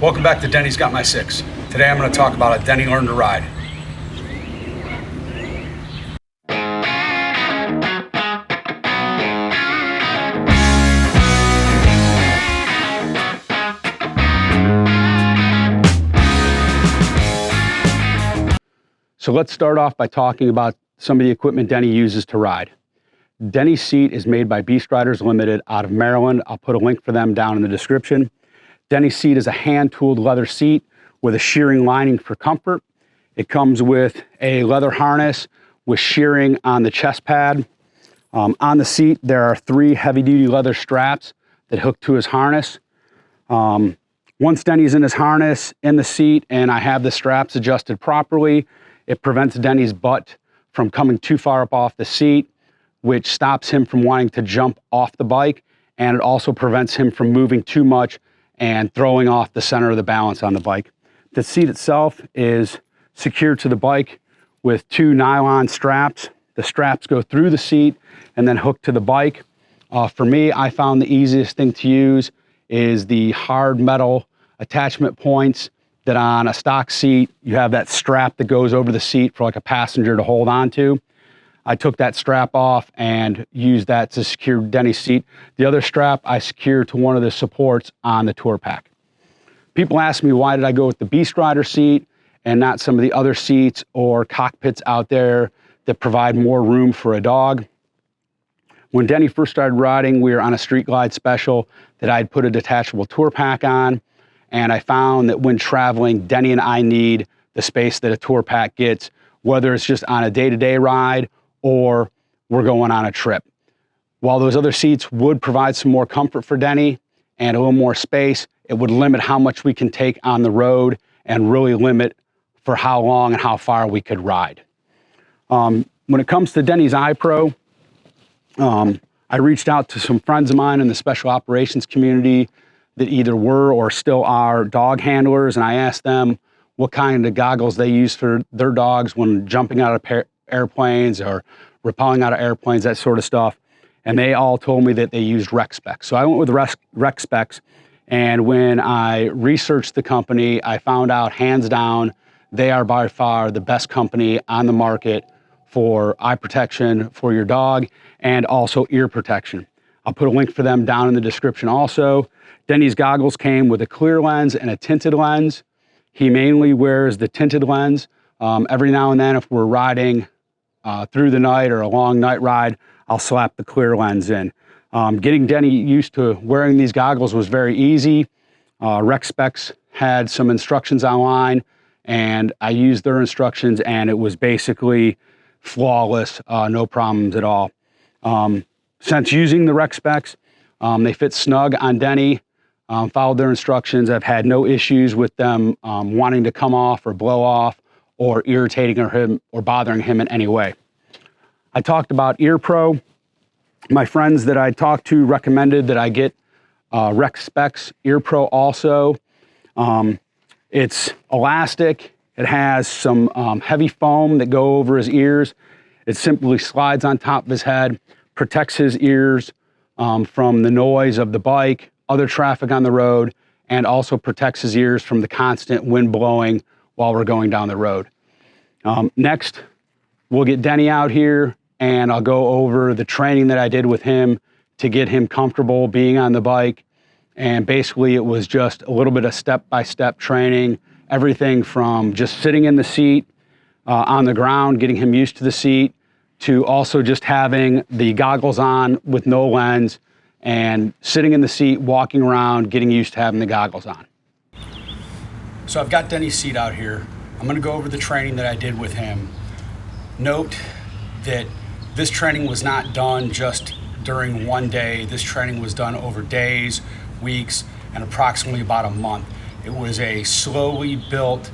Welcome back to Denny's Got My Six. Today I'm going to talk about a Denny Learn to Ride. So let's start off by talking about some of the equipment Denny uses to ride. Denny's seat is made by Beast Riders Limited out of Maryland. I'll put a link for them down in the description. Denny's seat is a hand-tooled leather seat with a shearing lining for comfort. It comes with a leather harness with shearing on the chest pad. On the seat, there are 3 heavy-duty leather straps that hook to his harness. Once Denny's in his harness, in the seat, and I have the straps adjusted properly, it prevents Denny's butt from coming too far up off the seat, which stops him from wanting to jump off the bike, and it also prevents him from moving too much and throwing off the center of the balance on the bike. The seat itself is secured to the bike with 2 nylon straps. The straps go through the seat and then hook to the bike. For me, I found the easiest thing to use is the hard metal attachment points that on a stock seat, you have that strap that goes over the seat for like a passenger to hold on to. I took that strap off and used that to secure Denny's seat. The other strap I secured to one of the supports on the tour pack. People ask me, why did I go with the Beast Rider seat and not some of the other seats or cockpits out there that provide more room for a dog? When Denny first started riding, we were on a Street Glide special that I'd put a detachable tour pack on. And I found that when traveling, Denny and I need the space that a tour pack gets, whether it's just on a day-to-day ride or we're going on a trip. While those other seats would provide some more comfort for Denny and a little more space, it would limit how much we can take on the road and really limit for how long and how far we could ride. When it comes to Denny's iPro, I reached out to some friends of mine in the special operations community that either were or still are dog handlers, and I asked them what kind of goggles they use for their dogs when jumping out of airplanes or rappelling out of airplanes, that sort of stuff. And they all told me that they used Rec Specs. So I went with Rec Specs, and when I researched the company, I found out hands down, they are by far the best company on the market for eye protection for your dog and also ear protection. I'll put a link for them down in the description also. Denny's goggles came with a clear lens and a tinted lens. He mainly wears the tinted lens. Every now and then, if we're riding through the night or a long night ride, I'll slap the clear lens in. Getting Denny used to wearing these goggles was very easy. Rec Specs had some instructions online, and I used their instructions, and it was basically flawless, no problems at all. Since using the Rec Specs, they fit snug on Denny, followed their instructions. I've had no issues with them wanting to come off or blow off or irritating him or bothering him in any way. I talked about Ear Pro. My friends that I talked to recommended that I get Rec Specs Ear Pro also. It's elastic. It has some heavy foam that go over his ears. It simply slides on top of his head, protects his ears from the noise of the bike, other traffic on the road, and also protects his ears from the constant wind blowing while we're going down the road. Next, we'll get Denny out here and I'll go over the training that I did with him to get him comfortable being on the bike. And basically it was just a little bit of step-by-step training, everything from just sitting in the seat on the ground, getting him used to the seat, to also just having the goggles on with no lens and sitting in the seat, walking around, getting used to having the goggles on. So I've got Denny's seat out here. I'm gonna go over the training that I did with him. Note that this training was not done just during one day. This training was done over days, weeks, and approximately about a month. It was a slowly built,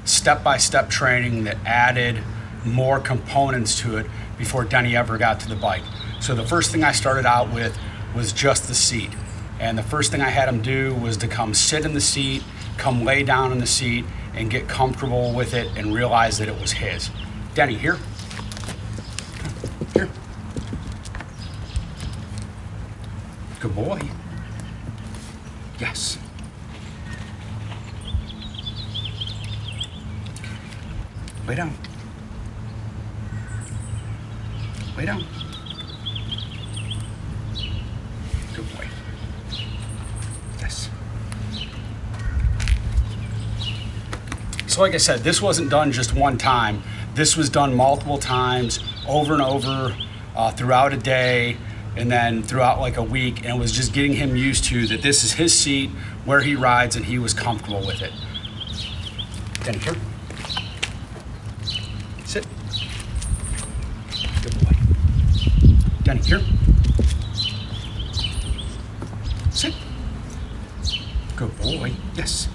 step-by-step training that added more components to it before Denny ever got to the bike. So the first thing I started out with was just the seat. And the first thing I had him do was to come sit in the seat, come lay down in the seat, and get comfortable with it and realize that it was his. Denny, here. Here. Good boy. Yes. Lay down. Lay down. Good boy. Yes. So like I said, this wasn't done just one time. This was done multiple times, over and over, throughout a day, and then throughout like a week, and it was just getting him used to that this is his seat, where he rides, and he was comfortable with it. Denny, here. Sit. Good boy. Denny, here. Sit. Good boy. Yes.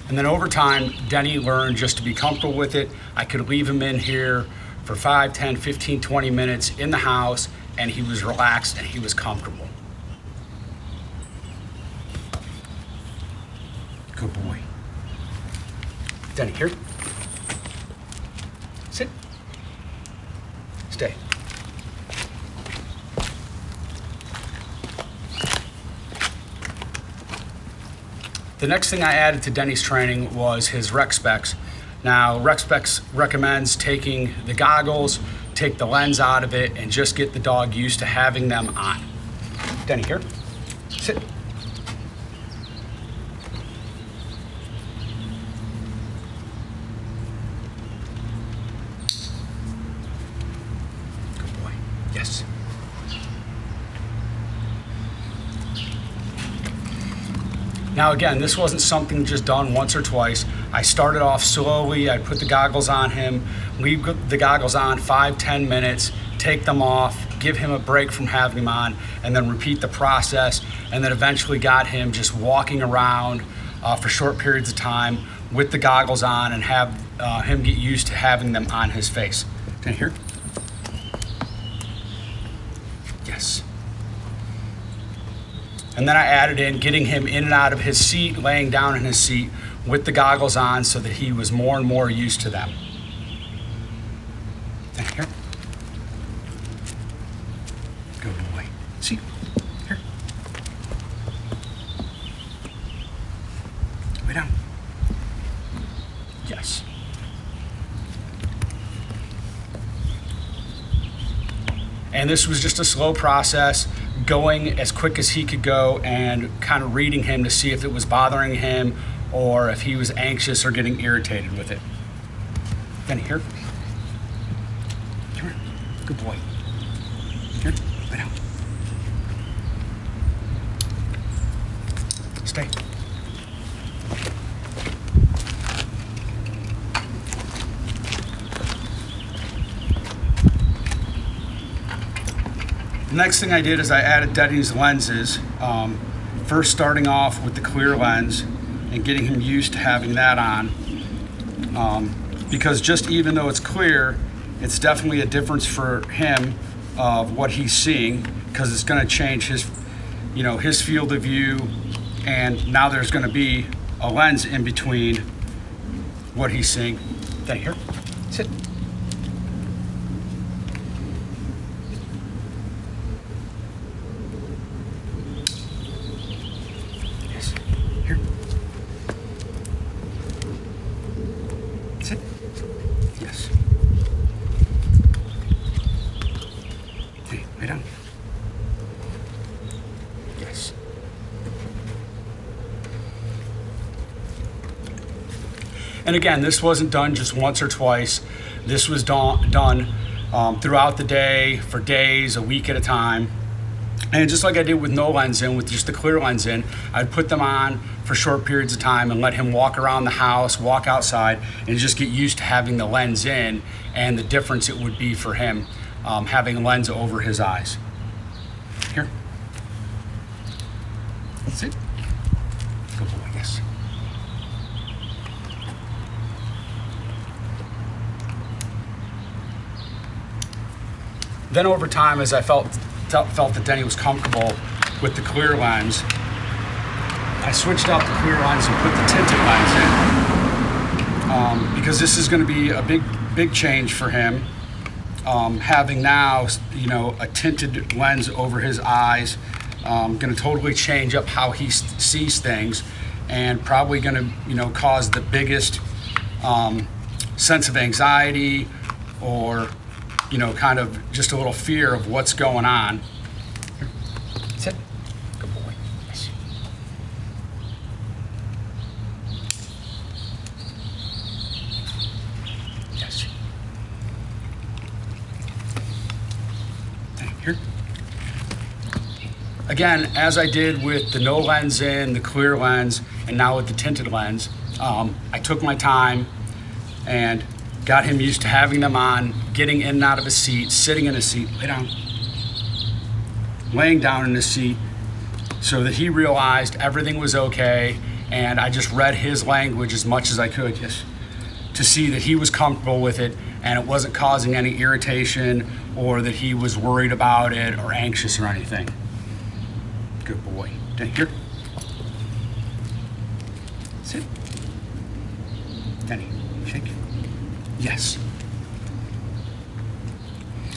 And then over time, Denny learned just to be comfortable with it. I could leave him in here for 5, 10, 15, 20 minutes in the house, and he was relaxed and he was comfortable. Good boy. Denny, here. Sit. Stay. The next thing I added to Denny's training was his rec specs. Now, rec specs recommends taking the goggles, take the lens out of it, and just get the dog used to having them on. Denny, here. Sit. Good boy. Yes. Now again, this wasn't something just done once or twice. I started off slowly. I put the goggles on him, leave the goggles on 5, 10 minutes, take them off, give him a break from having them on, and then repeat the process, and then eventually got him just walking around for short periods of time with the goggles on, and have him get used to having them on his face. Can you hear? Yes. And then I added in getting him in and out of his seat, laying down in his seat with the goggles on, so that he was more and more used to them. Here. Good boy. See? Here. Lay down. Yes. And this was just a slow process, going as quick as he could go and kind of reading him to see if it was bothering him or if he was anxious or getting irritated with it. Denny, here. Come here. Good boy. Here. Lay down. Stay. The next thing I did is I added Denny's lenses, first starting off with the clear lens and getting him used to having that on, because just even though it's clear, it's definitely a difference for him of what he's seeing, because it's going to change his, his field of view, and now there's going to be a lens in between what he's seeing. Denny, here, sit. Sit. Yes. Hey, lay down. Yes. And again, this wasn't done just once or twice. This was done throughout the day, for days, a week at a time. And just like I did with no lens in, with just the clear lens in, I'd put them on for short periods of time and let him walk around the house, walk outside, and just get used to having the lens in and the difference it would be for him having a lens over his eyes. Here. Sit. Good boy, yes. Then over time, as I felt that Denny was comfortable with the clear lens, I switched out the clear lens and put the tinted lens in, because this is going to be a big change for him, having now a tinted lens over his eyes, going to totally change up how he sees things, and probably going to, cause the biggest sense of anxiety or, kind of just a little fear of what's going on. Sit. Good boy. Yes. Yes. Here. Again, as I did with the no lens in, the clear lens, and now with the tinted lens, I took my time and got him used to having them on, getting in and out of his seat, sitting in his seat, lay down, laying down in his seat, so that he realized everything was okay. And I just read his language as much as I could, just to see that he was comfortable with it and it wasn't causing any irritation or that he was worried about it or anxious or anything. Good boy. Denny, here. Sit. Denny, shake. Yes.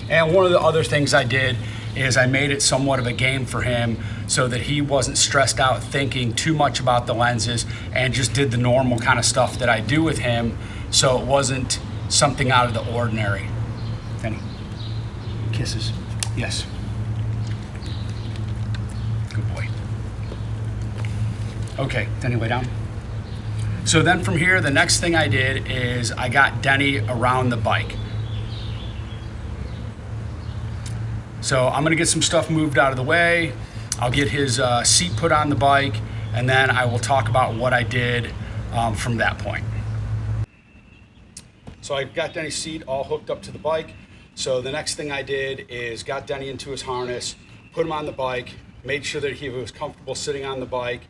And one of the other things I did is I made it somewhat of a game for him so that he wasn't stressed out thinking too much about the lenses and just did the normal kind of stuff that I do with him, so it wasn't something out of the ordinary. Denny, kisses. Yes. Good boy. Okay, Denny, lay down. So then from here, the next thing I did is I got Denny around the bike. So I'm gonna get some stuff moved out of the way. I'll get his seat put on the bike, and then I will talk about what I did from that point. So I got Denny's seat all hooked up to the bike. So the next thing I did is got Denny into his harness, put him on the bike, made sure that he was comfortable sitting on the bike,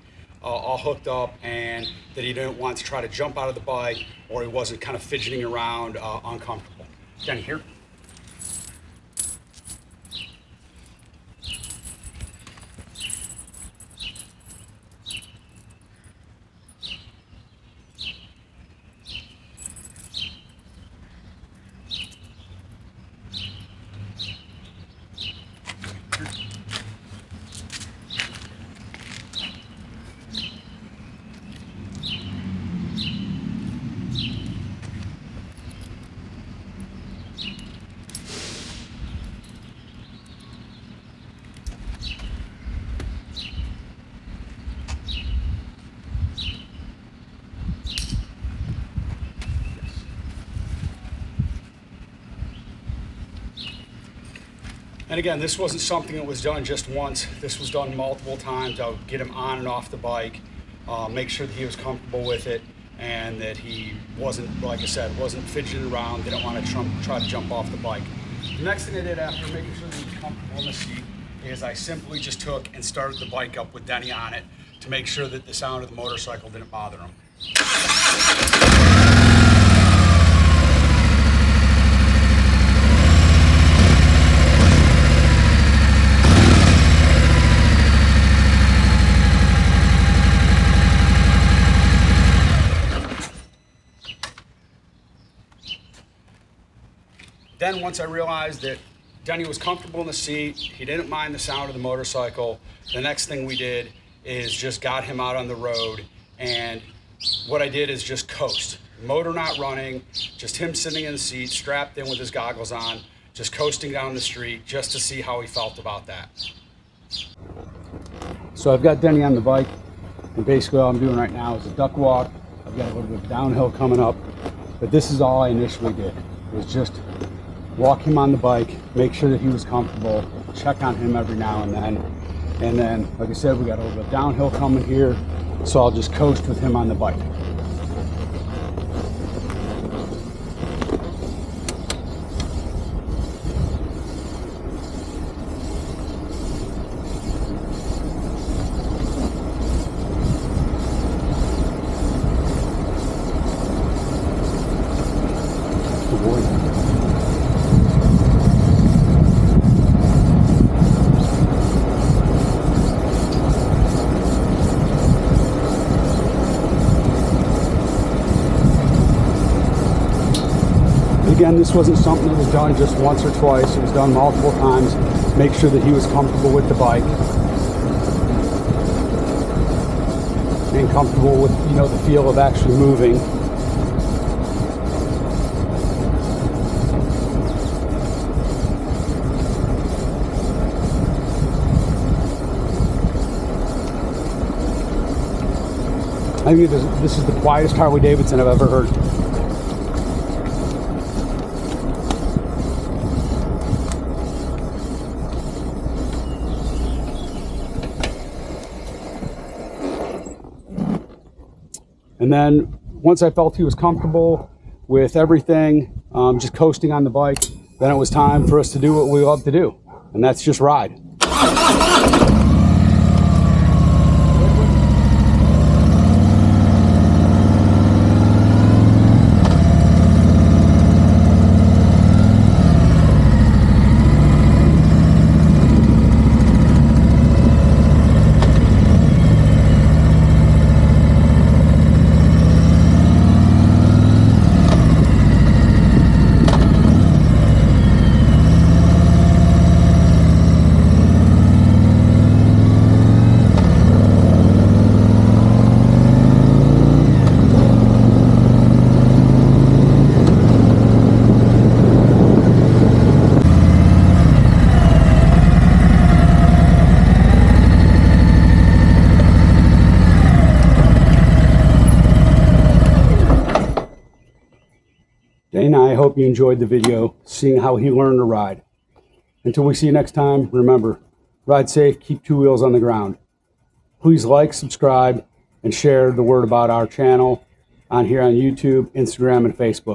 all hooked up, and that he didn't want to try to jump out of the bike or he wasn't kind of fidgeting around uncomfortable. Denny, here. And again, this wasn't something that was done just once. This was done multiple times. I would get him on and off the bike, make sure that he was comfortable with it, and that he wasn't, like I said, wasn't fidgeting around, didn't want to try to jump off the bike. The next thing I did after making sure that he was comfortable in the seat is I simply just took and started the bike up with Denny on it to make sure that the sound of the motorcycle didn't bother him. Then once I realized that Denny was comfortable in the seat, he didn't mind the sound of the motorcycle, the next thing we did is just got him out on the road, and what I did is just coast. Motor not running, just him sitting in the seat, strapped in with his goggles on, just coasting down the street just to see how he felt about that. So I've got Denny on the bike, and basically all I'm doing right now is a duck walk. I've got a little bit of downhill coming up, but this is all I initially did, was just walk him on the bike, make sure that he was comfortable, check on him every now and then, like I said, we got a little bit of downhill coming here, so I'll just coast with him on the bike. Good boy. Again, this wasn't something that was done just once or twice. It was done multiple times. Make sure that he was comfortable with the bike. And comfortable with, you know, the feel of actually moving. I think this is the quietest Harley-Davidson I've ever heard. And then once I felt he was comfortable with everything, just coasting on the bike, then it was time for us to do what we love to do, and that's just ride. Denny, I hope you enjoyed the video, seeing how he learned to ride. Until we see you next time, remember, ride safe, keep two wheels on the ground. Please like, subscribe, and share the word about our channel on here on YouTube, Instagram, and Facebook.